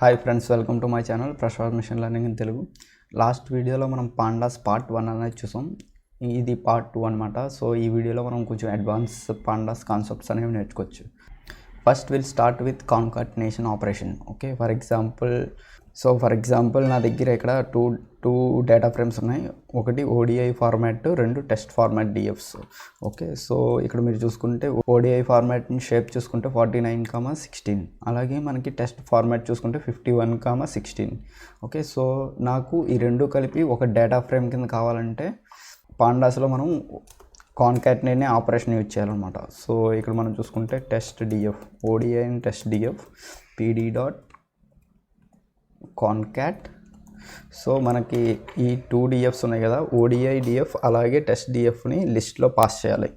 Hi friends, welcome to my channel Prasad machine learning in Telugu. Last వీడియోలో మనం pandas part 1 అనేది చూసాం. ఇది పార్ట్ 2 అనమాట. సో ఈ వీడియోలో మనం కొంచెం అడ్వాన్స్ పాండాస్ కాన్సెప్ట్స్ అనేవి నేర్చుకోవచ్చు. First will start with concatenation operation. Okay, for example నా దగ్గర ఇక్కడ టూ డేటా ఫ్రేమ్స్ ఉన్నాయి. ఒకటి ఓడిఐ ఫార్మాట్, రెండు టెస్ట్ ఫార్మాట్ డిఎఫ్స్. ఓకే, సో ఇక్కడ మీరు చూసుకుంటే ఓడిఐ ఫార్మాట్ని షేప్ చూసుకుంటే 49,16, అలాగే మనకి టెస్ట్ ఫార్మాట్ చూసుకుంటే 51,16. ఓకే, సో నాకు ఈ రెండు కలిపి ఒక డేటా ఫ్రేమ్ కింద కావాలంటే పాండాస్లో మనం కాన్కాటినేట్ ఆపరేషన్ యూజ్ చేయాలన్నమాట. సో ఇక్కడ మనం చూసుకుంటే test DF, ODI and test DF PD dot concat. So మనకి ఈ 2 డిఎఫ్స్ ఉన్నాయి కదా, ఓడిఐ డిఎఫ్ అలాగే టెస్ట్ డిఎఫ్ని లిస్ట్లో పాస్ చేయాలి.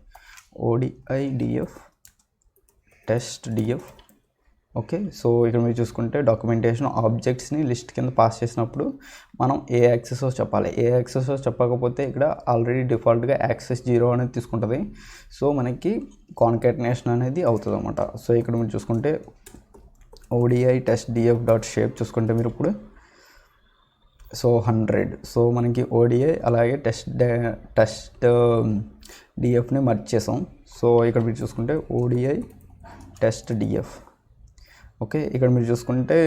ODI DF, test DF. Okay, so ఇక్కడ మీరు చూసుకుంటే డాక్యుమెంటేషన్ ఆబ్జెక్ట్స్ని లిస్ట్ కింద పాస్ చేసినప్పుడు మనం ఏ యాక్సెస్ చెప్పాలి. ఏ యాక్సెస్ చెప్పకపోతే ఇక్కడ ఆల్రెడీ డిఫాల్ట్గా యాక్సెస్ 0 అనేది తీసుకుంటుంది. సో మనకి కాన్కాటినేషన్ అనేది అవుతుంది అన్నమాట. సో ఇక్కడ మీరు చూసుకుంటే ODI test DF dot shape చూసుకుంటే మీరు ఇప్పుడు సో 100. సో మనకి ఓడిఐ అలాగే టెస్ట్ డిఎఫ్ని మర్జ్ చేసాం. సో ఇక్కడ మీరు చూసుకుంటే ఓడిఐ టెస్ట్ డిఎఫ్. ఓకే, ఇక్కడ మీరు చూసుకుంటే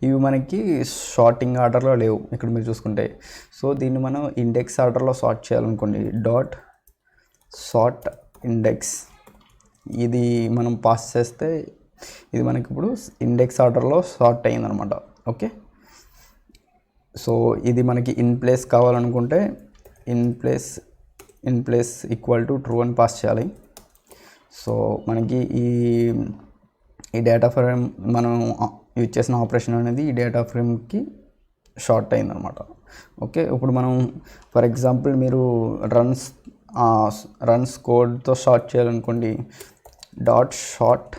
ఇవి మనకి షార్టింగ్ ఆర్డర్లో లేవు. ఇక్కడ మీరు చూసుకుంటే సో దీన్ని మనం ఇండెక్స్ ఆర్డర్లో సార్ట్ చేయాలనుకోండి. డాట్ సార్ట్ ఇండెక్స్ ఇది మనం పాస్ చేస్తే ఇది మనకి ఇప్పుడు ఇండెక్స్ ఆర్డర్లో సార్ట్ అయ్యిందనమాట. ఓకే, సో ఇది మనకి ఇన్ ప్లేస్ కావాలనుకుంటే in place equal to true అని పాస్ చేయాలి. సో మనకి ఈ డేటా ఫ్రేమ్ మనం యూజ్ చేసిన ఆపరేషన్ అనేది ఈ డేటా ఫ్రేమ్కి షార్ట్ అయిందనమాట. ఓకే, ఇప్పుడు మనం ఫర్ ఎగ్జాంపుల్ మీరు రన్స్ కోడ్తో షార్ట్ చేయాలనుకోండి. డాట్ షార్ట్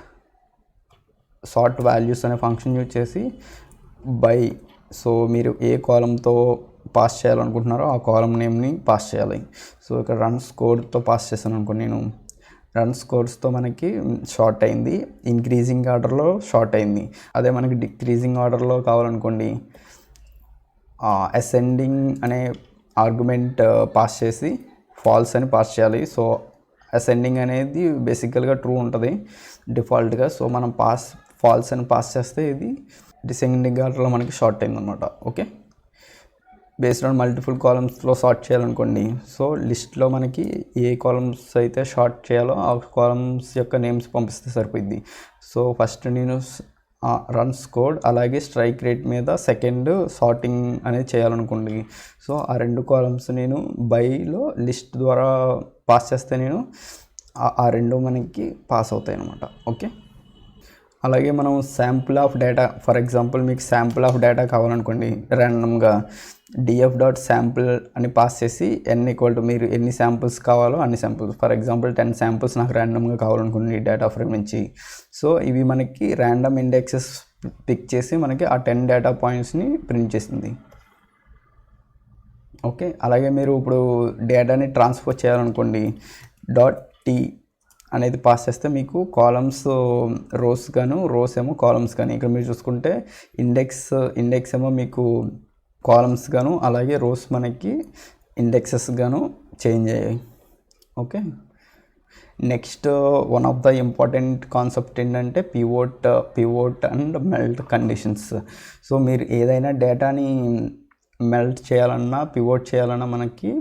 వాల్యూస్ అనే ఫంక్షన్ యూజ్ చేసి బై, సో మీరు ఏ కాలంతో పాస్ చేయాలనుకుంటున్నారో ఆ కాలం నేమ్ని పాస్ చేయాలి. సో ఇక్కడ రన్స్ కోడ్తో పాస్ చేశాను అనుకోండి. నేను రన్స్ కోడ్స్తో మనకి షార్ట్ అయింది, ఇంక్రీజింగ్ ఆర్డర్లో షార్ట్ అయింది. అదే మనకి డిక్రీజింగ్ ఆర్డర్లో కావాలనుకోండి అసెండింగ్ అనే ఆర్గ్యుమెంట్ పాస్ చేసి ఫాల్స్ అని పాస్ చేయాలి. సో అసెండింగ్ అనేది బేసికల్గా ట్రూ ఉంటుంది డిఫాల్ట్గా. సో మనం ఫాల్స్ అని పాస్ చేస్తే ఇది డిసెండింగ్ ఆర్డర్లో మనకి షార్ట్ అయిందనమాట. ఓకే, బేస్డ్ ఆన్ మల్టిపుల్ కాలమ్స్లో షార్ట్ చేయాలనుకోండి. సో లిస్ట్లో మనకి ఏ కాలమ్స్ అయితే షార్ట్ చేయాలో ఆ కాలమ్స్ యొక్క నేమ్స్ పంపిస్తే సరిపోద్ది. సో ఫస్ట్ నేను రన్స్ కోడ్ అలాగే స్ట్రైక్ రేట్ మీద సెకండ్ సార్టింగ్ అనేది చేయాలనుకోండి. సో ఆ రెండు కాలమ్స్ నేను బైలో లిస్ట్ ద్వారా పాస్ చేస్తే నేను ఆ రెండు మనకి పాస్ అవుతాయి అన్నమాట. ఓకే, అలాగే మనం sample of data, for example మీకు శాంపుల్ ఆఫ్ డేటా కావాలనుకోండి. ర్యాండమ్గా డిఎఫ్ డాట్ శాంపుల్ అని పాస్ చేసి మీరు ఎన్ని శాంపుల్స్ కావాలో అన్ని శాంపుల్స్, ఫర్ ఎగ్జాంపుల్ 10 శాంపుల్స్ నాకు ర్యాండమ్గా కావాలనుకోండి ఈ డేటా ఫ్రేమ్ నుంచి. సో ఇవి మనకి ర్యాండమ్ ఇండెక్సెస్ పిక్ చేసి మనకి ఆ 10 డేటా పాయింట్స్ని ప్రింట్ చేసింది. ఓకే, అలాగే మీరు ఇప్పుడు డేటాని ట్రాన్స్ఫర్ చేయాలనుకోండి. డాట్ టీ అనేది పాస్ చేస్తే మీకు కాలమ్స్ రోస్ ఏమో కాలమ్స్ కానీ, ఇక్కడ మీరు చూసుకుంటే ఇండెక్స్ ఏమో మీకు కాలమ్స్ గాను అలాగే రోస్ మనకి ఇండెక్సెస్ గాను చేంజ్ అయ్యాయి. Okay, next one of the important concept ఏంటంటే pivot and melt conditions. So మీరు ఏదైనా డేటాని మెల్ట్ చేయాలన్నా పివోట్ చేయాలన్నా మనకి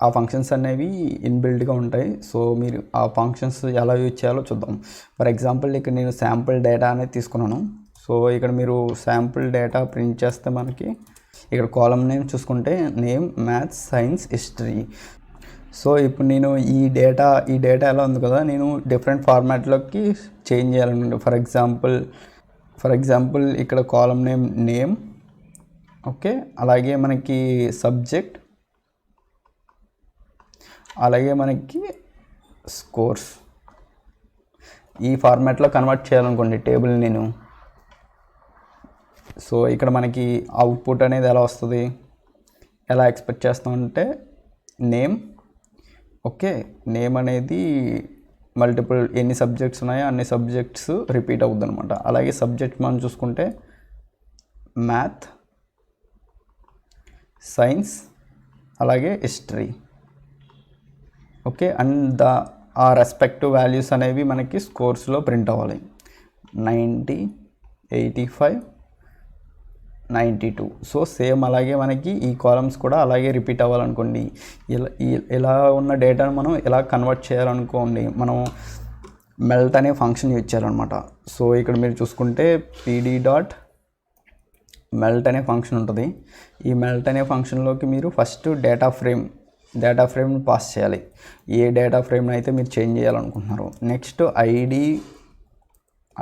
ఆ ఫంక్షన్స్ అనేవి ఇన్బిల్డ్గా ఉంటాయి. సో మీరు ఆ ఫంక్షన్స్ ఎలా యూజ్ చేయాలో చూద్దాం. ఫర్ ఎగ్జాంపుల్ ఇక్కడ నేను శాంపుల్ డేటా అనేది తీసుకున్నాను. సో ఇక్కడ మీరు శాంపుల్ డేటా ప్రింట్ చేస్తే మనకి ఇక్కడ కాలమ్ నేమ్ చూసుకుంటే name, maths, science, history. So ఇప్పుడు నేను ఈ డేటా ఎలా ఉంది కదా, నేను డిఫరెంట్ ఫార్మాట్లోకి చేంజ్ చేయాలనుకుంటే ఫర్ ఎగ్జాంపుల్ ఇక్కడ కాలమ్ నేమ్. ఓకే, అలాగే మనకి సబ్జెక్ట్, అలాగే మనకి స్కోర్స్ ఈ ఫార్మాట్లో కన్వర్ట్ చేయాలనుకోండి టేబుల్ నేను. సో ఇక్కడ మనకి అవుట్పుట్ అనేది ఎలా వస్తుంది, ఎలా ఎక్స్పెక్ట్ చేస్తామంటే నేమ్. ఓకే, నేమ్ అనేది మల్టిపుల్ ఎన్ని సబ్జెక్ట్స్ ఉన్నాయో అన్ని సబ్జెక్ట్స్ రిపీట్ అవుతుంది అనమాట. అలాగే సబ్జెక్ట్ మనం చూసుకుంటే మ్యాథ్, సైన్స్, అలాగే హిస్టరీ. ఓకే, అండ్ ఆ రెస్పెక్టివ్ వాల్యూస్ అనేవి మనకి స్కోర్స్లో ప్రింట్ అవ్వాలి. 90, 85, 92. సో సేమ్ అలాగే మనకి ఈ కాలమ్స్ కూడా అలాగే రిపీట్ అవ్వాలనుకోండి. ఇలా ఉన్న డేటాను మనం ఎలా కన్వర్ట్ చేయాలనుకోండి, మనం మెల్ట్ అనే ఫంక్షన్ యూజ్ చేయాలన్నమాట. సో ఇక్కడ మీరు చూసుకుంటే pd డాట్ మెల్ట్ అనే ఫంక్షన్ ఉంటుంది. ఈ మెల్ట్ అనే ఫంక్షన్లోకి మీరు ఫస్ట్ డేటా ఫ్రేమ్ని పాస్ చేయాలి. ఏ డేటా ఫ్రేమ్ని అయితే మీరు చేంజ్ చేయాలనుకుంటున్నారు. నెక్స్ట్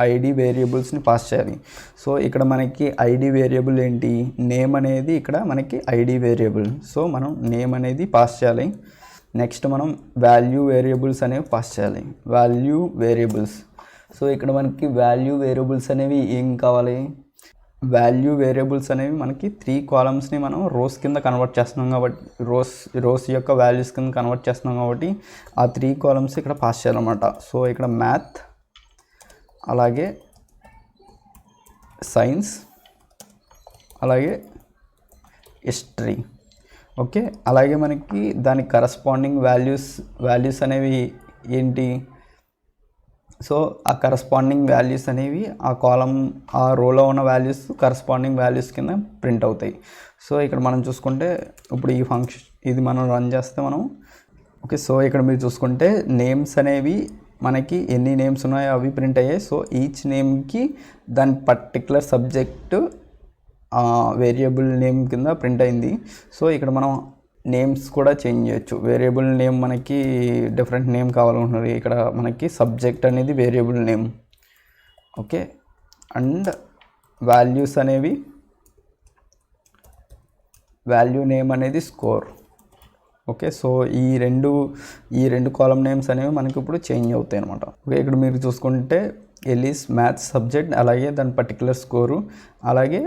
ఐడి వేరియబుల్స్ని పాస్ చేయాలి. సో ఇక్కడ మనకి ఐడి వేరియబుల్ ఏంటి, నేమ్ అనేది ఇక్కడ మనకి ఐడి వేరియబుల్. సో మనం నేమ్ అనేది పాస్ చేయాలి. నెక్స్ట్ మనం వాల్యూ వేరియబుల్స్ అనేవి పాస్ చేయాలి. Value variables. సో ఇక్కడ మనకి వాల్యూ వేరియబుల్స్ అనేవి ఏం కావాలి, వాల్యూ వేరియబుల్స్ అనేవి మనకి 3 కాలమ్స్ని మనం రోస్ కింద కన్వర్ట్ చేస్తున్నాం కాబట్టి, రోస్ యొక్క వాల్యూస్ కింద కన్వర్ట్ చేస్తున్నాం కాబట్టి ఆ 3 కాలమ్స్ ఇక్కడ పాస్ చేయాలన్నమాట. సో ఇక్కడ మ్యాథ్, అలాగే సైన్స్, అలాగే హిస్టరీ. ఓకే, అలాగే మనకి దానికి కరస్పాండింగ్ వాల్యూస్ అనేవి ఏంటి, సో ఆ కరస్పాండింగ్ వాల్యూస్ అనేవి ఆ రోలో ఉన్న వాల్యూస్ కరస్పాండింగ్ వాల్యూస్ కింద ప్రింట్ అవుతాయి. సో ఇక్కడ మనం చూసుకుంటే ఇప్పుడు ఈ ఫంక్షన్ ఇది మనం రన్ చేస్తే మనం ఓకే. సో ఇక్కడ మీరు చూసుకుంటే నేమ్స్ అనేవి మనకి ఎన్ని నేమ్స్ ఉన్నాయో అవి ప్రింట్ అయ్యాయి. సో ఈచ్ నేమ్కి దాని పర్టికులర్ సబ్జెక్టు వేరియబుల్ నేమ్ కింద ప్రింట్ అయింది. సో ఇక్కడ మనం నేమ్స్ కూడా చేంజ్ చేయొచ్చు. వేరియబుల్ నేమ్ మనకి డిఫరెంట్ నేమ్ కావాలనుకుంటున్నారు. ఇక్కడ మనకి సబ్జెక్ట్ అనేది variable name. Okay, and values అనేవి వాల్యూ నేమ్ అనేది స్కోర్. ఓకే, సో ఈ రెండు కాలమ్ నేమ్స్ అనేవి మనకి ఇప్పుడు చేంజ్ అవుతాయి అనమాట. ఓకే, ఇక్కడ మీరు చూసుకుంటే ఎలిస్ మ్యాథ్స్ సబ్జెక్ట్, అలాగే దాని పర్టికులర్ స్కోరు, అలాగే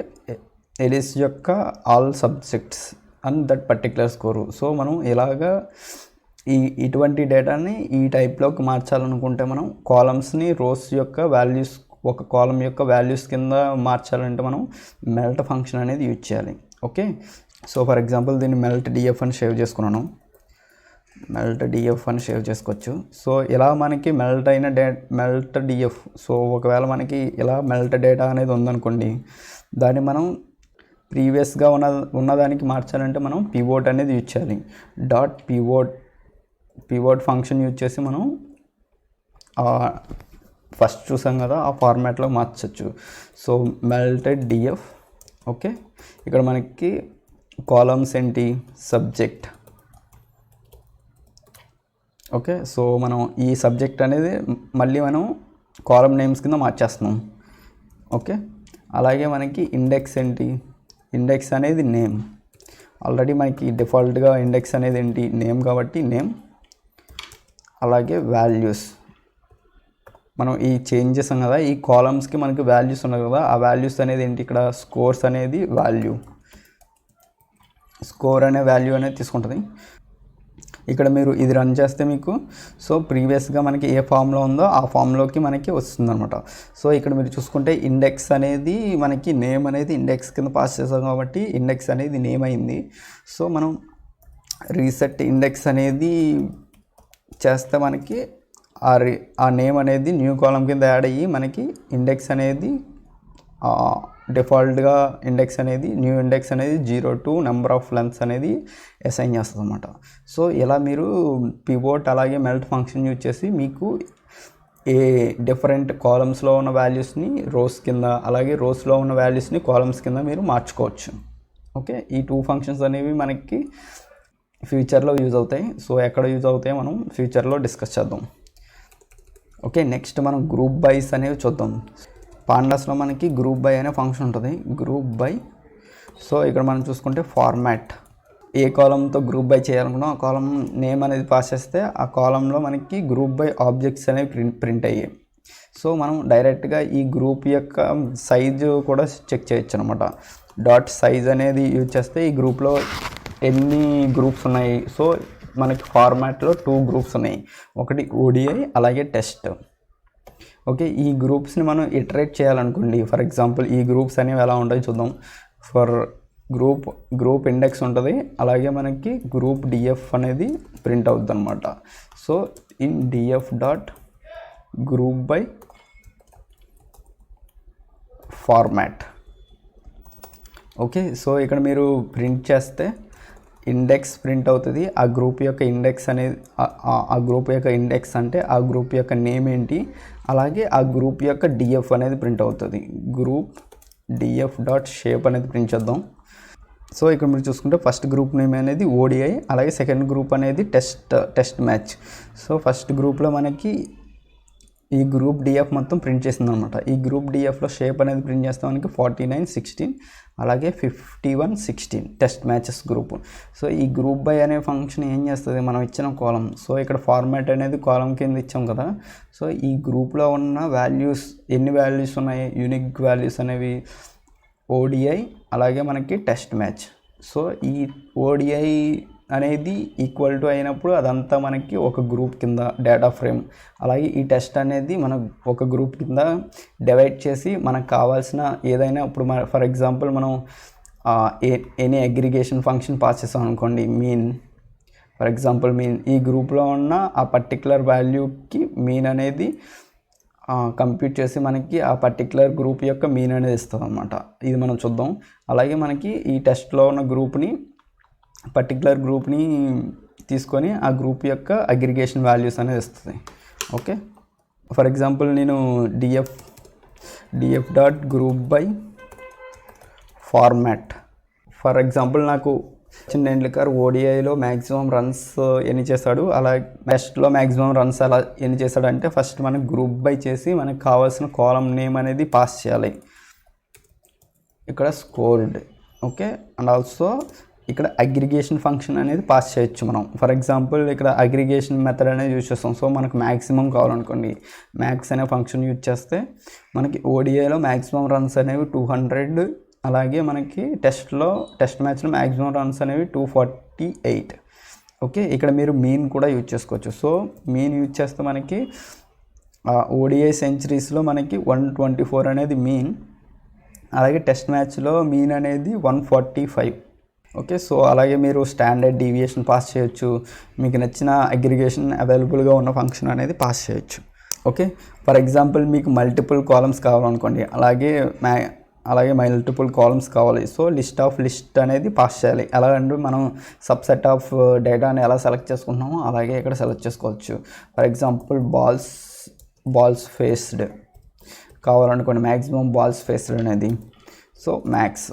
ఎలిస్ యొక్క all subjects and that particular score. So మనం ఇలాగా ఇటువంటి డేటాని ఈ టైప్లోకి మార్చాలనుకుంటే మనం కాలమ్స్ని రోస్ యొక్క వాల్యూస్, ఒక కాలమ్ యొక్క వాల్యూస్ కింద మార్చాలంటే మనం మెల్ట్ ఫంక్షన్ అనేది యూజ్ చేయాలి. ఓకే, సో ఫర్ ఎగ్జాంపుల్ దీన్ని మెల్ట్ డిఎఫ్ అని సేవ్ చేసుకున్నాను. మెల్ట్ డిఎఫ్ అని సేవ్ చేసుకోవచ్చు. సో ఇలా మనకి మెల్ట్ డిఎఫ్. సో ఒకవేళ మనకి ఇలా మెల్ట్ డేటా అనేది ఉందనుకోండి, దాన్ని మనం ప్రీవియస్గా ఉన్నదానికి మార్చాలంటే మనం పివోట్ అనేది యూజ్ చేయాలి. డాట్ పివోట్ ఫంక్షన్ యూజ్ చేసి మనం ఫస్ట్ చూసాం కదా ఆ ఫార్మాట్లో మార్చచ్చు. So melted DF. ఓకే, ఇక్కడ మనకి కాలమ్స్ ఏంటి, సబ్జెక్ట్. ఓకే, సో మనం ఈ సబ్జెక్ట్ అనేది మళ్ళీ మనం కాలమ్ నేమ్స్ కింద మార్చేస్తున్నాం. ఓకే, అలాగే మనకి ఇండెక్స్ ఏంటి, ఇండెక్స్ అనేది నేమ్. ఆల్రెడీ మనకి డిఫాల్ట్గా ఇండెక్స్ అనేది ఏంటి, నేమ్ కాబట్టి నేమ్. అలాగే వాల్యూస్ మనం ఈ చేంజ్ చేసాం కదా, ఈ కాలమ్స్కి మనకి వాల్యూస్ ఉన్నాయి కదా, ఆ వాల్యూస్ అనేది ఏంటి, ఇక్కడ స్కోర్స్ అనేది వాల్యూ, స్కోర్ అనే వాల్యూ అనేది తీసుకుంటుంది. ఇక్కడ మీరు ఇది రన్ చేస్తే మీకు సో ప్రీవియస్గా మనకి ఏ ఫామ్లో ఉందో ఆ ఫామ్లోకి మనకి వస్తుంది అనమాట. సో ఇక్కడ మీరు చూసుకుంటే ఇండెక్స్ అనేది మనకి నేమ్ అనేది ఇండెక్స్ కింద పాస్ చేసాం కాబట్టి ఇండెక్స్ అనేది నేమ్ అయింది. సో మనం రీసెట్ ఇండెక్స్ అనేది చేస్తే మనకి ఆ నేమ్ అనేది న్యూ కాలమ్ కింద యాడ్ అయ్యి మనకి ఇండెక్స్ అనేది డిఫాల్ట్గా ఇండెక్స్ అనేది న్యూ ఇండెక్స్ అనేది 0 to నెంబర్ ఆఫ్ లెంత్స్ అనేది అసైన్ చేస్తుంది అనమాట. సో ఇలా మీరు పివోట్ అలాగే మెల్ట్ ఫంక్షన్ యూజ్ చేసి మీకు ఏ డిఫరెంట్ కాలమ్స్లో ఉన్న వాల్యూస్ని రోస్ కింద, అలాగే రోస్లో ఉన్న వాల్యూస్ని కాలమ్స్ కింద మీరు మార్చుకోవచ్చు. ఓకే, ఈ 2 ఫంక్షన్స్ అనేవి మనకి ఫ్యూచర్లో యూజ్ అవుతాయి. సో ఎక్కడ యూజ్ అవుతాయో మనం ఫ్యూచర్లో డిస్కస్ చేద్దాం. ఓకే, నెక్స్ట్ మనం గ్రూప్ బైస్ అనేవి చూద్దాం. పాండాస్లో మనకి గ్రూప్ బై అనే ఫంక్షన్ ఉంటుంది. Group by. సో ఇక్కడ మనం చూసుకుంటే ఫార్మాట్, ఏ కాలంతో గ్రూప్ బై చేయాలనుకున్నాం ఆ కాలం నేమ్ అనేది పాస్ చేస్తే ఆ కాలంలో మనకి గ్రూప్ బై ఆబ్జెక్ట్స్ అనేవి ప్రింట్ అయ్యాయి. సో మనం డైరెక్ట్గా ఈ గ్రూప్ యొక్క సైజు కూడా చెక్ చేయొచ్చు అనమాట. డాట్ సైజ్ అనేది యూజ్ చేస్తే ఈ గ్రూప్లో ఎన్ని గ్రూప్స్ ఉన్నాయి, సో మనకి ఫార్మాట్లో 2 గ్రూప్స్ ఉన్నాయి, ఒకటి ఓడిఐ అలాగే టెస్ట్. ఓకే, ఈ గ్రూప్స్ని మనం ఇటరేట్ చేయాలనుకోండి. ఫర్ ఎగ్జాంపుల్ ఈ గ్రూప్స్ అనేవి ఎలా ఉంటాయో చూద్దాం. ఫర్ గ్రూప్ ఇండెక్స్ ఉంటుంది, అలాగే మనకి గ్రూప్ డిఎఫ్ అనేది ప్రింట్ అవుతుంది అనమాట. So in DF dot group by format. Okay, so ఇక్కడ మీరు ప్రింట్ చేస్తే ఇండెక్స్ ప్రింట్ అవుతుంది. ఆ గ్రూప్ యొక్క ఇండెక్స్ అనేది ఆ గ్రూప్ యొక్క ఇండెక్స్ అంటే ఆ గ్రూప్ యొక్క నేమ్ ఏంటి, అలాగే ఆ గ్రూప్ యొక్క డిఎఫ్ అనేది ప్రింట్ అవుతుంది. గ్రూప్ డిఎఫ్ డాట్ షేప్ అనేది ప్రింట్ చేద్దాం. సో ఇక్కడ మీరు చూసుకుంటే ఫస్ట్ గ్రూప్ నేమ్ అనేది ఓడిఐ, అలాగే సెకండ్ గ్రూప్ అనేది టెస్ట్ మ్యాచ్. సో ఫస్ట్ గ్రూప్లో మనకి ఈ గ్రూప్ డిఎఫ్ మొత్తం ప్రింట్ చేసింది అనమాట. ఈ గ్రూప్ డిఎఫ్లో షేప్ అనేది ప్రింట్ చేస్తే మనకి 4916 అలాగే 5116 టెస్ట్ మ్యాచెస్ గ్రూప్. సో ఈ గ్రూప్ బై అనే ఫంక్షన్ ఏం చేస్తుంది, మనం ఇచ్చిన కాలం. సో ఇక్కడ ఫార్మాట్ అనేది కాలం కింద ఇచ్చాం కదా. సో ఈ గ్రూప్లో ఉన్న వాల్యూస్ ఎన్ని వాల్యూస్ ఉన్నాయి, యూనిక్ వాల్యూస్ అనేవి ఓడిఐ అలాగే మనకి టెస్ట్ మ్యాచ్. సో ఈ ఓడిఐ అనేది ఈక్వల్ టు అయినప్పుడు అదంతా మనకి ఒక గ్రూప్ కింద డేటా ఫ్రేమ్, అలాగే ఈ టెస్ట్ అనేది మనం ఒక గ్రూప్ కింద డివైడ్ చేసి మనకు కావాల్సిన ఏదైనా, ఇప్పుడు ఫర్ ఎగ్జాంపుల్ మనం ఎనీ అగ్రిగేషన్ ఫంక్షన్ పాస్ చేసాం అనుకోండి, మీన్. ఫర్ ఎగ్జాంపుల్ మీన్ ఈ గ్రూప్లో ఉన్న ఆ పర్టికులర్ వాల్యూకి మీన్ అనేది కంప్యూట్ చేసి మనకి ఆ పర్టికులర్ గ్రూప్ యొక్క మీన్ అనేది ఇస్తుంది అనమాట. ఇది మనం చూద్దాం. అలాగే మనకి ఈ టెస్ట్లో ఉన్న పర్టికులర్ గ్రూప్ని తీసుకొని ఆ గ్రూప్ యొక్క అగ్రిగేషన్ వాల్యూస్ అనేది ఇస్తుంది. ఓకే, ఫర్ ఎగ్జాంపుల్ నేను DF dot group by format. For example నాకు టెండూల్కర్ ఓడిఐలో మ్యాక్సిమం రన్స్ ఎన్ని చేశాడు, అలా టెస్ట్లో మ్యాక్సిమం రన్స్ అలా ఎన్ని చేశాడు అంటే ఫస్ట్ మనకు గ్రూప్ బై చేసి మనకు కావాల్సిన కాలం నేమ్ అనేది పాస్ చేయాలి. ఇక్కడ స్కోర్డ్. ఓకే, అండ్ ఆల్సో ఇక్కడ అగ్రిగేషన్ ఫంక్షన్ అనేది పాస్ చేయొచ్చు మనం. ఫర్ ఎగ్జాంపుల్ ఇక్కడ అగ్రిగేషన్ మెథడ్ అనేది యూజ్ చేస్తాం. సో మనకు మ్యాక్సిమం కావాలనుకోండి, మ్యాక్స్ అనే ఫంక్షన్ యూజ్ చేస్తే మనకి ఓడిఐలో మ్యాక్సిమం రన్స్ అనేవి 200, అలాగే మనకి టెస్ట్ మ్యాచ్లో మ్యాక్సిమం రన్స్ అనేవి 248. ఓకే, ఇక్కడ మీరు మీన్ కూడా యూజ్ చేసుకోవచ్చు. సో మీన్ యూజ్ చేస్తే మనకి ఓడిఐ సెంచరీస్లో మనకి 124 అనేది మీన్, అలాగే టెస్ట్ మ్యాచ్లో మీన్ అనేది 145. ఓకే, సో అలాగే మీరు స్టాండర్డ్ డీవియేషన్ పాస్ చేయొచ్చు, మీకు నచ్చిన అగ్రిగేషన్ అవైలబుల్గా ఉన్న ఫంక్షన్ అనేది పాస్ చేయొచ్చు. ఓకే, ఫర్ ఎగ్జాంపుల్ మీకు మల్టిపుల్ కాలమ్స్ కావాలనుకోండి, అలాగే మల్టిపుల్ కాలమ్స్ కావాలి. సో లిస్ట్ అనేది పాస్ చేయాలి. ఎలాగంటే మనం సబ్సెట్ ఆఫ్ డేటాని ఎలా సెలెక్ట్ చేసుకుంటున్నామో అలాగే ఇక్కడ సెలెక్ట్ చేసుకోవచ్చు. ఫర్ ఎగ్జాంపుల్ బాల్స్ ఫేస్డ్ కావాలనుకోండి, మ్యాక్సిమం బాల్స్ ఫేస్డ్ అనేది. So max.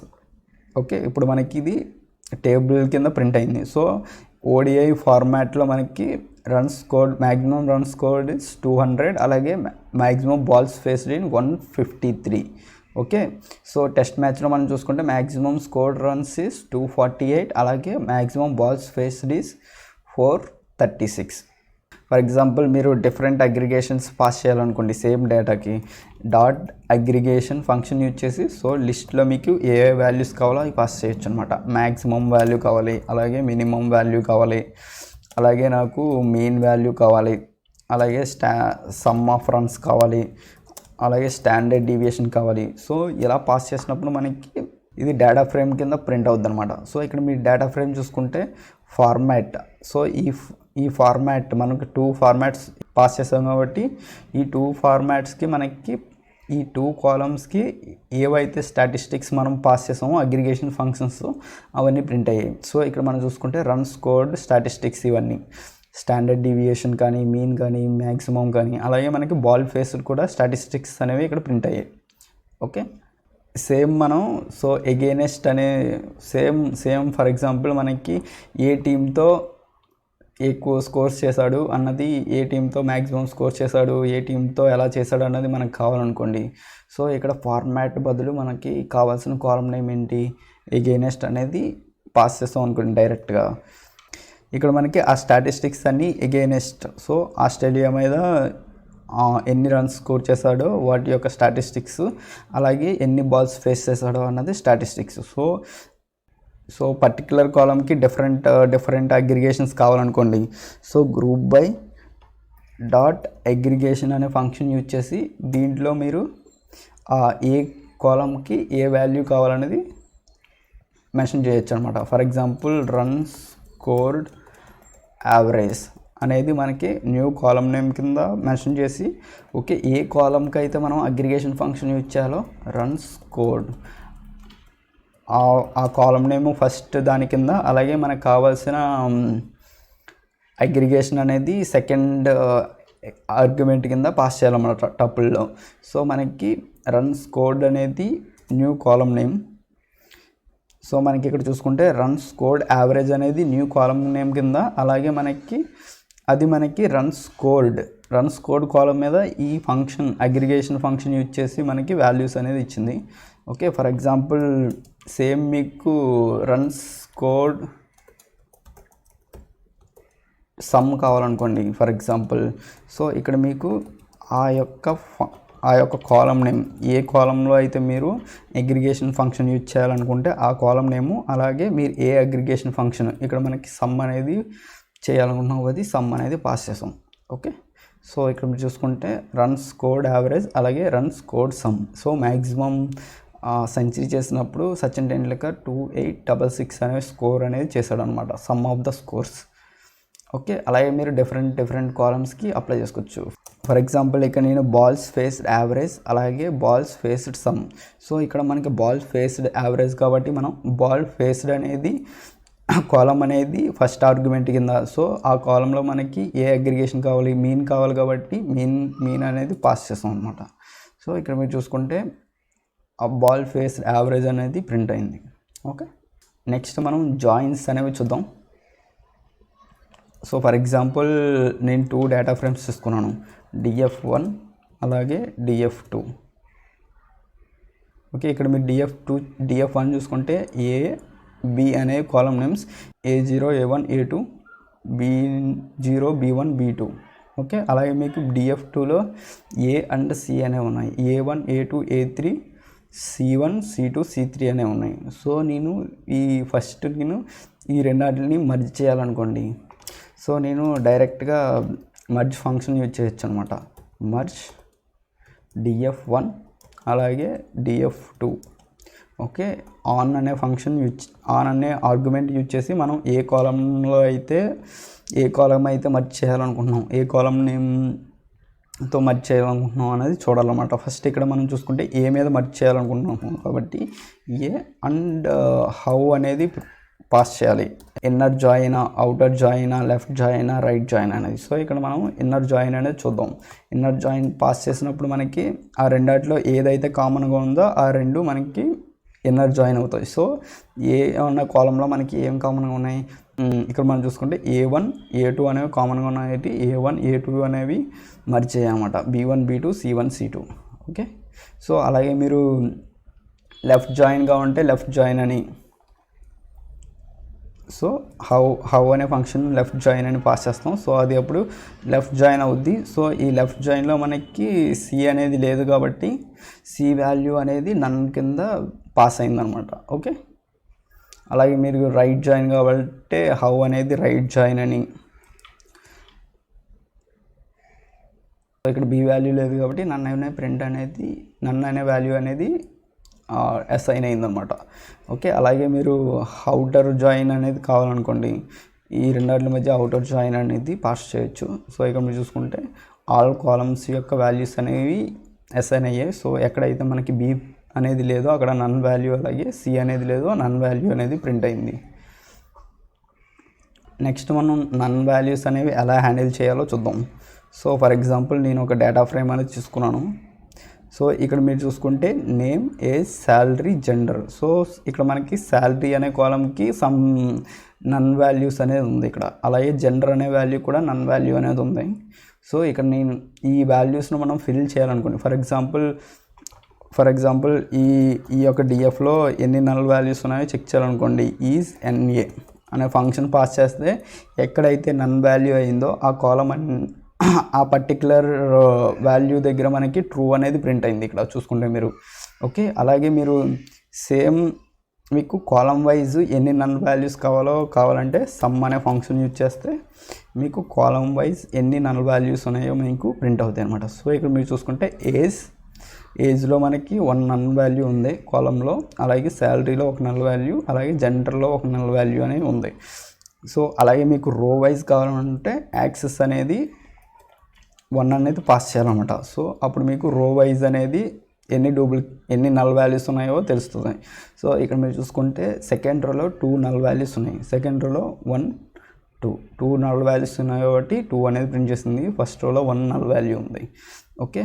ఓకే, ఇప్పుడు మనకి ఇది టేబుల్ కింద ప్రింట్ అయింది. సో ఓడిఐ ఫార్మాట్లో మనకి మ్యాక్సిమం రన్ స్కోర్డ్ ఇస్ 200, అలాగే maximum balls faced in 153. Okay, so test మ్యాచ్లో మనం చూసుకుంటే మ్యాక్సిమం స్కోర్డ్ రన్స్ ఇస్ 248, అలాగే maximum balls faced is 436. For example మీరు డిఫరెంట్ అగ్రిగేషన్స్ పాస్ చేయాలనుకోండి సేమ్ డేటాకి, డాట్ అగ్రిగేషన్ ఫంక్షన్ యూజ్ చేసి సో లిస్ట్లో మీకు ఏ వాల్యూస్ కావాలో అవి పాస్ చేయొచ్చు అనమాట. మ్యాక్సిమం వాల్యూ కావాలి, అలాగే మినిమం వాల్యూ కావాలి, అలాగే నాకు మీన్ వాల్యూ కావాలి, అలాగే సమ్ ఆఫ్ రన్స్ కావాలి, అలాగే స్టాండర్డ్ డీవియేషన్ కావాలి. సో ఇలా పాస్ చేసినప్పుడు మనకి ఇది డేటా ఫ్రేమ్ కింద ప్రింట్ అవుద్ది అనమాట. సో ఇక్కడ మీరు డేటా ఫ్రేమ్ చూసుకుంటే ఫార్మాట్. సో ఈ ఫార్మాట్ మనకు 2 ఫార్మాట్స్ పాస్ చేసాం కాబట్టి ఈ 2 ఫార్మాట్స్కి మనకి ఈ 2 కాలమ్స్కి ఏవైతే స్టాటిస్టిక్స్ మనం పాస్ చేసామో అగ్రిగేషన్ ఫంక్షన్స్ అవన్నీ ప్రింట్ అయ్యాయి. సో ఇక్కడ మనం చూసుకుంటే రన్ స్కోర్డ్ స్టాటిస్టిక్స్, ఇవన్నీ స్టాండర్డ్ డీవియేషన్ కానీ, మీన్ కానీ, మ్యాక్సిమం కానీ, అలాగే మనకి బాల్ ఫేస్డ్ కూడా స్టాటిస్టిక్స్ అనేవి ఇక్కడ ప్రింట్ అయ్యాయి. ఓకే, సేమ్ మనం సో ఎగైనెస్ట్ అనే సేమ్ ఫర్ ఎగ్జాంపుల్ మనకి ఏ టీంతో ఎక్కువ స్కోర్స్ చేశాడు అన్నది, ఏ టీంతో మ్యాక్సిమం స్కోర్స్ చేశాడు, ఏ టీంతో ఎలా చేశాడు అన్నది మనకు కావాలనుకోండి. సో ఇక్కడ ఫార్మాట్ బదులు మనకి కావాల్సిన కాలం నేమ్ ఏంటి, ఎగైనెస్ట్ అనేది పాస్ చేస్తాం అనుకోండి డైరెక్ట్గా. ఇక్కడ మనకి ఆ స్టాటిస్టిక్స్ అన్నీ ఎగైనెస్ట్. సో ఆస్ట్రేలియా మీద ఎన్ని రన్స్ స్కోర్ చేశాడో వాటి యొక్క స్టాటిస్టిక్స్, అలాగే ఎన్ని బాల్స్ ఫేస్ చేశాడో అన్నది స్టాటిస్టిక్స్. సో సో పర్టికులర్ కాలంకి డిఫరెంట్ అగ్రిగేషన్స్ కావాలనుకోండి, so group by dot aggregation అనే ఫంక్షన్ యూజ్ చేసి దీంట్లో మీరు ఏ కాలంకి ఏ వాల్యూ కావాలనేది మెన్షన్ చేయొచ్చు అనమాట. For example run scored average అనేది మనకి న్యూ కాలం నేమ్ కింద మెన్షన్ చేసి, ఓకే ఏ కాలంకి అయితే మనం అగ్రిగేషన్ ఫంక్షన్ యూజ్ చేయాలో రన్ స్కోర్డ్ ఆ కాలం నేమ్ ఫస్ట్ దాని కింద, అలాగే మనకు కావాల్సిన అగ్రిగేషన్ అనేది సెకండ్ ఆర్గ్యుమెంట్ కింద పాస్ చేయాలన్నమాట టపుల్లో. సో మనకి రన్ స్కోర్డ్ అనేది న్యూ కాలం నేమ్. సో మనకి ఇక్కడ చూసుకుంటే రన్ స్కోర్డ్ యావరేజ్ అనేది న్యూ కాలం నేమ్ కింద, అలాగే మనకి రన్ స్కోర్డ్ కాలం మీద ఈ ఫంక్షన్ అగ్రిగేషన్ ఫంక్షన్ యూజ్ చేసి మనకి వాల్యూస్ అనేది ఇచ్చింది. ఓకే ఫర్ ఎగ్జాంపుల్ సేమ్ మీకు రన్ స్కోర్డ్ సమ్ కావాలనుకోండి ఫర్ ఎగ్జాంపుల్. సో ఇక్కడ మీకు ఆ యొక్క కాలం నేమ్ ఏ కాలంలో అయితే మీరు అగ్రిగేషన్ ఫంక్షన్ యూజ్ చేయాలనుకుంటే ఆ కాలం నేము, అలాగే మీరు ఏ అగ్రిగేషన్ ఫంక్షన్ ఇక్కడ మనకి సమ్ అనేది చేయాలనుకుంటున్నాం, అది సమ్ అనేది పాస్ చేసాం. ఓకే సో ఇక్కడ మీరు చూసుకుంటే రన్ స్కోర్డ్ యావరేజ్ అలాగే run scored some. So maximum century చేసినప్పుడు సచిన్ టెండూల్కర్ 2866 అనే స్కోర్ అనేది చేశాడు అనమాట, some of the scores. Okay అలాగే మీరు డిఫరెంట్ కాలమ్స్కి అప్లై చేసుకోవచ్చు. ఫర్ ఎగ్జాంపుల్ ఇక్కడ నేను బాల్స్ ఫేస్డ్ యావరేజ్ అలాగే బాల్స్ ఫేస్డ్ సమ్. సో ఇక్కడ మనకి బాల్స్ ఫేస్డ్ యావరేజ్ కాబట్టి మనం బాల్ ఫేస్డ్ అనేది కాలం అనేది ఫస్ట్ ఆర్గ్యుమెంట్ కింద, సో ఆ కాలంలో మనకి ఏ అగ్రిగేషన్ కావాలి, మీన్ కావాలి కాబట్టి మీన్ అనేది పాస్ చేస్తాం అనమాట. సో ఇక్కడ మీరు చూసుకుంటే ఆ బాల్ ఫేస్డ్ యావరేజ్ అనేది ప్రింట్ అయింది. ఓకే నెక్స్ట్ మనం జాయిన్స్ అనేవి చూద్దాం. సో ఫర్ ఎగ్జాంపుల్ నేను 2 డేటా ఫ్రేమ్స్ తీసుకున్నాను, DF1 అలాగే DF2. ఓకే ఇక్కడ మీరు DF1 చూసుకుంటే B అనే కాలం names A0 A1 A2 B0 B1 B2. Okay అలాగే మీకు DF2లో A అండ్ C అనేవి ఉన్నాయి, A1 A2 A3 C1 C2 C3 అనేవి ఉన్నాయి. సో నేను ఈ రెండాటిని మర్జ్ చేయాలనుకోండి, సో నేను డైరెక్ట్గా మర్జ్ ఫంక్షన్ యూజ్ చేయొచ్చు అనమాట. మర్జ్ DF1 అలాగే DF2. ఓకే ఆన్ అనే ఫంక్షన్ ఆన్ అనే ఆర్గ్యుమెంట్ యూజ్ చేసి మనం ఏ కాలంలో అయితే మర్జ్ చేయాలనుకుంటున్నాం, ఏ కాలం నేమ్తో మర్జ్ చేయాలనుకుంటున్నాం అనేది చూడాలన్నమాట. ఫస్ట్ ఇక్కడ మనం చూసుకుంటే ఏ మీద మర్జ్ చేయాలనుకుంటున్నాం కాబట్టి ఏ అండ్ హౌ అనేది పాస్ చేయాలి. Inner join, outer join, left join, right join అనేది. సో ఇక్కడ మనం ఇన్నర్ జాయిన్ అనేది చూద్దాం. ఇన్నర్ జాయిన్ పాస్ చేసినప్పుడు మనకి ఆ రెండాటిలో ఏదైతే కామన్గా ఉందో ఆ రెండు మనకి ఇన్నర్ జాయిన్ అవుతాయి. సో ఏ ఉన్న కాలంలో మనకి ఏం కామన్గా ఉన్నాయి, ఇక్కడ మనం చూసుకుంటే A1 A2 అనేవి కామన్గా ఉన్నాయి, A1 A2 అనేవి మర్జ్ చేయాలన్నమాట, B1 B2 C1 C2. Okay so అలాగే మీరు లెఫ్ట్ జాయిన్గా ఉంటే లెఫ్ట్ జాయిన్ అని, సో హౌ అనే ఫంక్షన్ లెఫ్ట్ జాయిన్ అని పాస్ చేస్తాం. సో అది అప్పుడు లెఫ్ట్ జాయిన్ అవుద్ది. సో ఈ లెఫ్ట్ జాయిన్లో మనకి C అనేది లేదు కాబట్టి C వాల్యూ అనేది నన్ కింద పాస్ అయిందనమాట. ఓకే అలాగే మీరు రైట్ జాయిన్ కాబట్టి హౌ అనేది రైట్ జాయిన్ అని, ఇక్కడ B వాల్యూ లేదు కాబట్టి నన్ అనే వాల్యూ అనేది అసైన్ అయిందనమాట. ఓకే అలాగే మీరు అవుటర్ జాయిన్ అనేది కావాలనుకోండి, ఈ రెండాటి మధ్య అవుటర్ జాయిన్ అనేది పాస్ చేయొచ్చు. సో ఇక్కడ మీరు చూసుకుంటే ఆల్ కాలమ్స్ యొక్క వాల్యూస్ అనేవి అసైన్ అయ్యాయి. సో ఎక్కడైతే మనకి B అనేది లేదో అక్కడ నన్ వాల్యూ, అలాగే C అనేది లేదో నన్ వాల్యూ అనేది ప్రింట్ అయింది. నెక్స్ట్ మనం నన్ వాల్యూస్ అనేవి ఎలా హ్యాండిల్ చేయాలో చూద్దాం. సో ఫర్ ఎగ్జాంపుల్ నేను ఒక డేటా ఫ్రేమ్ అనేది తీసుకున్నాను. సో ఇక్కడ మీరు చూసుకుంటే name, age, salary, gender. So ఇక్కడ మనకి శాలరీ అనే కాలంకి సమ్ నన్ వాల్యూస్ అనేది ఉంది ఇక్కడ, అలాగే జెండర్ అనే వాల్యూ కూడా నన్ వాల్యూ అనేది ఉంది. సో ఇక్కడ నేను ఈ వాల్యూస్ను మనం ఫిల్ చేయాలనుకోండి, ఫర్ ఎగ్జాంపుల్ ఈ యొక్క DFలో ఎన్ని నల్ వాల్యూస్ ఉన్నాయో చెక్ చేయాలనుకోండి, ఈజ్ NA అనే ఫంక్షన్ పాస్ చేస్తే ఎక్కడైతే నన్ వాల్యూ అయిందో ఆ కాలం ఆ పర్టికులర్ వాల్యూ దగ్గర మనకి ట్రూ అనేది ప్రింట్ అయింది ఇక్కడ చూసుకుంటే మీరు. ఓకే అలాగే మీరు సేమ్ మీకు కాలం వైజ్ ఎన్ని నల్ వాల్యూస్ కావాలంటే సమ్ అనే ఫంక్షన్ యూజ్ చేస్తే మీకు కాలం వైజ్ ఎన్ని నల్ వాల్యూస్ ఉన్నాయో మీకు ప్రింట్ అవుతాయి అనమాట. సో ఇక్కడ మీరు చూసుకుంటే ఏజ్లో మనకి 1 నల్ వాల్యూ ఉంది కాలంలో, అలాగే శాలరీలో 1 నల్ వాల్యూ, అలాగే జెండర్లో 1 నల్ వాల్యూ అనేది ఉంది. సో అలాగే మీకు రో వైజ్ కావాలంటే యాక్సెస్ అనేది 1 అనేది పాస్ చేయాలన్నమాట. సో అప్పుడు మీకు రో వైజ్ అనేది ఎన్ని నల్ వాల్యూస్ ఉన్నాయో తెలుస్తుంది. సో ఇక్కడ మీరు చూసుకుంటే సెకండ్ రోలో 2 నల్ వాల్యూస్ ఉన్నాయి, సెకండ్ రోలో 1 2 నల్ వాల్యూస్ ఉన్నాయి కాబట్టి 2 అనేది ప్రింట్ చేస్తుంది. ఫస్ట్ రోలో 1 నల్ వాల్యూ ఉంది. ఓకే,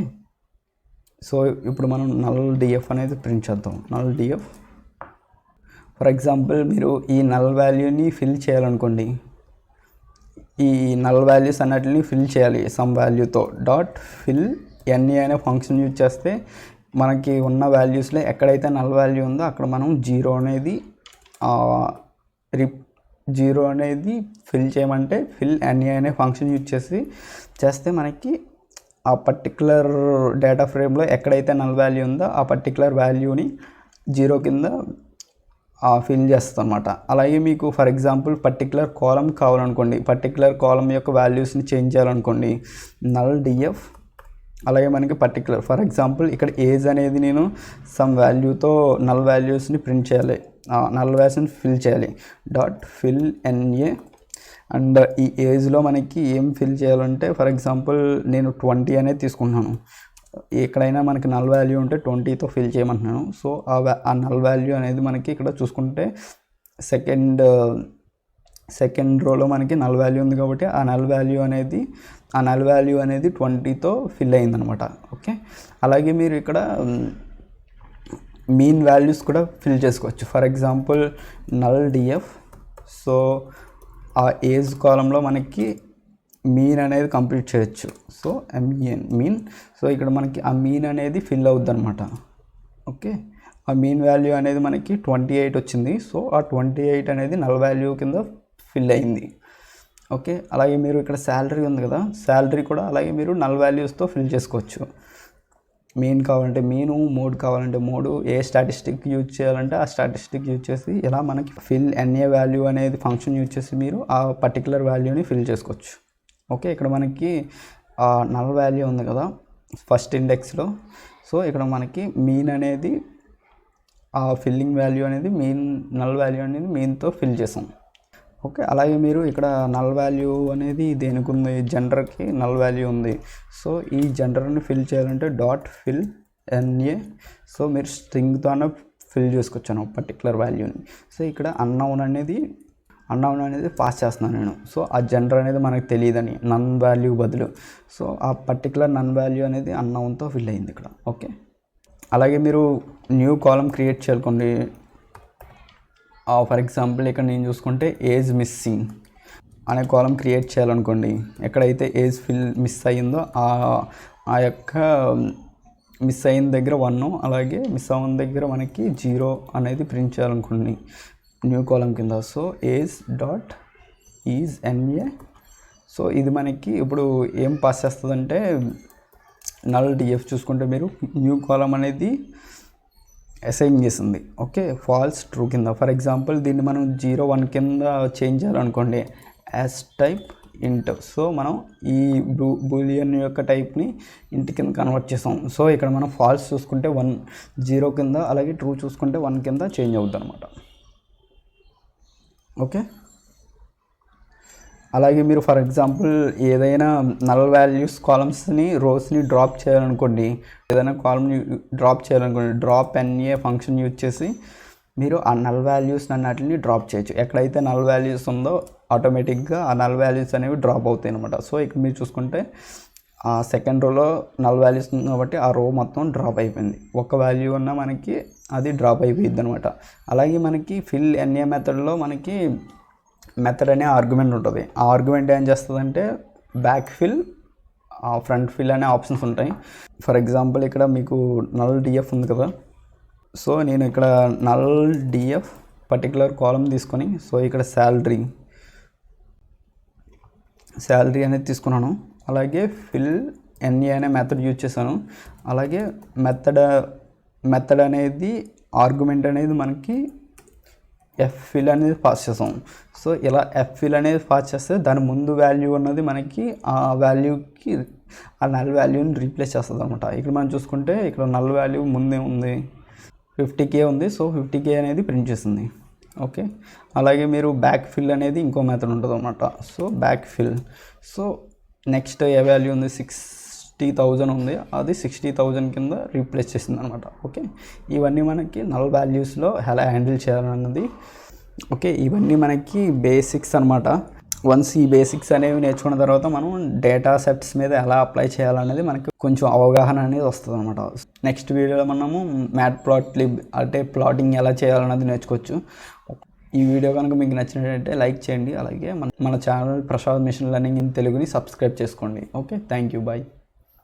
సో ఇప్పుడు మనం నల్ డిఎఫ్ అనేది ప్రింట్ చేద్దాం. నల్ డిఎఫ్ ఫర్ ఎగ్జాంపుల్ మీరు ఈ నల్ వాల్యూని ఫిల్ చేయాలనుకోండి, ఈ నల్ వాల్యూస్ అన్నిటిని ఫిల్ చేయాలి సమ్ వాల్యూతో. డాట్ ఫిల్ ఎన్ని అనే ఫంక్షన్ యూజ్ చేస్తే మనకి ఉన్న వాల్యూస్లో ఎక్కడైతే నల్ వాల్యూ ఉందో అక్కడ మనం జీరో అనేది ఫిల్ చేయమంటే ఫిల్ ఎన్ని అనే ఫంక్షన్ యూజ్ చేస్తే మనకి ఆ పర్టికులర్ డేటా ఫ్రేమ్లో ఎక్కడైతే నల్ వాల్యూ ఉందో ఆ పర్టికులర్ వాల్యూని జీరో కింద ఫిల్ చేస్తుంది అనమాట. అలాగే మీకు ఫర్ ఎగ్జాంపుల్ పర్టికులర్ కాలం కావాలనుకోండి, పర్టికులర్ కాలం యొక్క వాల్యూస్ని చేంజ్ చేయాలనుకోండి, నల్ డిఎఫ్. అలాగే మనకి పర్టికులర్ ఫర్ ఎగ్జాంపుల్ ఇక్కడ ఏజ్ అనేది నేను సమ్ వాల్యూతో నల్ వాల్యూస్ని ప్రింట్ చేయాలి, నల్ వాల్యూస్ని ఫిల్ చేయాలి. Dot fill NA. అండ్ ఈ ఏజ్లో మనకి ఏం ఫిల్ చేయాలంటే ఫర్ ఎగ్జాంపుల్ నేను 20 అనేది తీసుకుంటున్నాను, ఎక్కడైనా మనకి నల్ వాల్యూ ఉంటే 20తో ఫిల్ చేయమంటున్నాను. సో ఆ నల్ వాల్యూ అనేది మనకి ఇక్కడ చూసుకుంటే సెకండ్ రోలో మనకి నల్ వాల్యూ ఉంది కాబట్టి ఆ నల్ వాల్యూ అనేది 20తో ఫిల్ అయిందనమాట. ఓకే, అలాగే మీరు ఇక్కడ మీన్ వాల్యూస్ కూడా ఫిల్ చేసుకోవచ్చు. For example null DF. So ఆ ఏజ్ కాలంలో మనకి మీన్ అనేది కంప్లీట్ చేయొచ్చు. So MEN mean. సో ఇక్కడ మనకి ఆ మీన్ అనేది ఫిల్ అవుద్ది అనమాట. ఓకే, ఆ మీన్ వాల్యూ అనేది మనకి 28 వచ్చింది. సో ఆ 28 అనేది నల్ వాల్యూ కింద ఫిల్ అయింది. ఓకే, అలాగే మీరు ఇక్కడ శాలరీ ఉంది కదా, శాలరీ కూడా అలాగే మీరు నల్ వాల్యూస్తో ఫిల్ చేసుకోవచ్చు. మీన్ కావాలంటే మీను, మోడ్ కావాలంటే మోడు, ఏ స్టాటిస్టిక్ యూజ్ చేయాలంటే ఆ స్టాటిస్టిక్ యూజ్ చేసి ఇలా మనకి ఫిల్ ఎన్ఏ వాల్యూ అనేది ఫంక్షన్ యూజ్ చేసి మీరు ఆ పర్టికులర్ వాల్యూని ఫిల్ చేసుకోవచ్చు. ఓకే, ఇక్కడ మనకి నల్ వాల్యూ ఉంది కదా ఫస్ట్ ఇండెక్స్లో. సో ఇక్కడ మనకి మీన్ అనేది ఆ ఫిల్లింగ్ వాల్యూ అనేది నల్ వాల్యూ అనేది మీన్తో ఫిల్ చేసాం. ఓకే, అలాగే మీరు ఇక్కడ నల్ వాల్యూ అనేది దేనికి ఉంది, జెండర్కి నల్ వాల్యూ ఉంది. సో ఈ జెండర్ని ఫిల్ చేయాలంటే డాట్ ఫిల్ ఎన్ఏ. సో మీరు స్ట్రింగ్తోనే ఫిల్ చేసుకోవచ్చు పర్టికులర్ వాల్యూని. సో ఇక్కడ అన్నౌన్ అనేది పాస్ చేస్తున్నాను నేను. సో ఆ జెండర్ అనేది మనకు తెలియదని నన్ వాల్యూ బదులు, సో ఆ పర్టికులర్ నన్ వాల్యూ అనేది అన్నౌన్తో ఫిల్ అయింది ఇక్కడ. ఓకే, అలాగే మీరు న్యూ కాలం క్రియేట్ చేయాలనుకోండి. ఫర్ ఎగ్జాంపుల్ ఇక్కడ నేను చూసుకుంటే ఏజ్ మిస్సింగ్ అనే కాలం క్రియేట్ చేయాలనుకోండి. ఎక్కడైతే ఏజ్ మిస్ అయ్యిందో ఆ యొక్క మిస్ అయిన దగ్గర 1, అలాగే మిస్ అయిన దగ్గర మనకి 0 అనేది ప్రింట్ చేయాలనుకోండి న్యూ కాలం కింద. So age dot is NA. So ఇది మనకి ఇప్పుడు ఏం పాస్ చేస్తుందంటే నల్ డిఎఫ్ చూసుకుంటే మీరు న్యూ కాలం అనేది అసైన్ చేసింది. ఓకే, ఫాల్స్ ట్రూ కింద. ఫర్ ఎగ్జాంపుల్ దీన్ని మనం 0 1 కింద చేంజ్ చేయాలనుకోండి, యాజ్ టైప్ ఇంట్. సో మనం ఈ బూలియన్ యొక్క టైప్ని ఇంట్ కింద కన్వర్ట్ చేసాం. సో ఇక్కడ మనం ఫాల్స్ చూసుకుంటే 1 0 కింద, అలాగే ట్రూ చూసుకుంటే 1 కింద చేంజ్ అవుద్ది అనమాట. ఓకే, అలాగే మీరు ఫర్ ఎగ్జాంపుల్ ఏదైనా నల్ వాల్యూస్ కాలమ్స్ని రోస్ని డ్రాప్ చేయాలనుకోండి, ఏదైనా కాలమ్ని డ్రాప్ చేయాలనుకోండి, డ్రాప్ ఎన్ఏ ఫంక్షన్ యూజ్ చేసి మీరు ఆ నల్ వాల్యూస్ అన్నిటిని డ్రాప్ చేయొచ్చు. ఎక్కడైతే నల్ వాల్యూస్ ఉందో ఆటోమేటిక్గా ఆ నల్ వాల్యూస్ అనేవి డ్రాప్ అవుతాయి అనమాట. సో ఇక్కడ మీరు చూసుకుంటే ఆ సెకండ్ రోలో నల్ వాల్యూస్ ఉంది కాబట్టి ఆ రో మొత్తం డ్రాప్ అయిపోయింది. ఒక వాల్యూ ఉన్న మనకి అది డ్రాప్ అయిపోయింది అనమాట. అలాగే మనకి ఫిల్ ఎన్ఏ మెథడ్లో మనకి మెథడ్ అనే ఆర్గ్యుమెంట్ ఉంటుంది. ఆ ఆర్గ్యుమెంట్ ఏం చేస్తుందంటే బ్యాక్ ఫిల్, ఫ్రంట్ ఫిల్ అనే ఆప్షన్స్ ఉంటాయి. ఫర్ ఎగ్జాంపుల్ ఇక్కడ మీకు నల్ డిఎఫ్ ఉంది కదా. సో నేను ఇక్కడ నల్ డిఎఫ్ పర్టికులర్ కాలం తీసుకొని, సో ఇక్కడ శాలరీ అనేది తీసుకున్నాను. అలాగే ఫిల్ ఎన్ఏ అనే మెథడ్ యూజ్ చేశాను. అలాగే మెథడ్ అనేది ఆర్గ్యుమెంట్ అనేది మనకి ఎఫ్ఫిల్ అనేది పాస్ చేస్తాం. సో ఇలా ఎఫ్ఫిల్ అనేది పాస్ చేస్తే దాని ముందు వాల్యూ ఉన్నది మనకి ఆ వాల్యూకి ఆ నల్ వాల్యూని రీప్లేస్ చేస్తుంది అనమాట. ఇక్కడ మనం చూసుకుంటే ఇక్కడ నల్ వాల్యూ ముందే ఉంది 50K ఉంది. సో 50K అనేది ప్రింట్ చేస్తుంది. ఓకే, అలాగే మీరు బ్యాక్ ఫిల్ అనేది ఇంకో మెథడ్ ఉంటుంది అనమాట. So back fill, so next ఏ వాల్యూ ఉంది 60,000 ఉంది, అది 60,000 కింద రీప్లేస్ చేసింది అనమాట. ఓకే, ఇవన్నీ మనకి నల్ వాల్యూస్లో ఎలా హ్యాండిల్ చేయాలన్నది. ఓకే, ఇవన్నీ మనకి బేసిక్స్ అనమాట. వన్స్ ఈ బేసిక్స్ అనేవి నేర్చుకున్న తర్వాత మనం డేటా సెట్స్ మీద ఎలా అప్లై చేయాలనేది మనకి కొంచెం అవగాహన అనేది వస్తుంది అనమాట. నెక్స్ట్ వీడియోలో మనము మ్యాట్ప్లాట్లిబ్ అంటే ప్లాటింగ్ ఎలా చేయాలన్నది నేర్చుకోవచ్చు. ఈ వీడియో కనుక మీకు నచ్చినట్లయితే లైక్ చేయండి. అలాగే మన ఛానల్ ప్రసాద్ మిషన్ లెర్నింగ్ ఇన్ తెలుగుని సబ్స్క్రైబ్ చేసుకోండి. Okay, thank you, bye.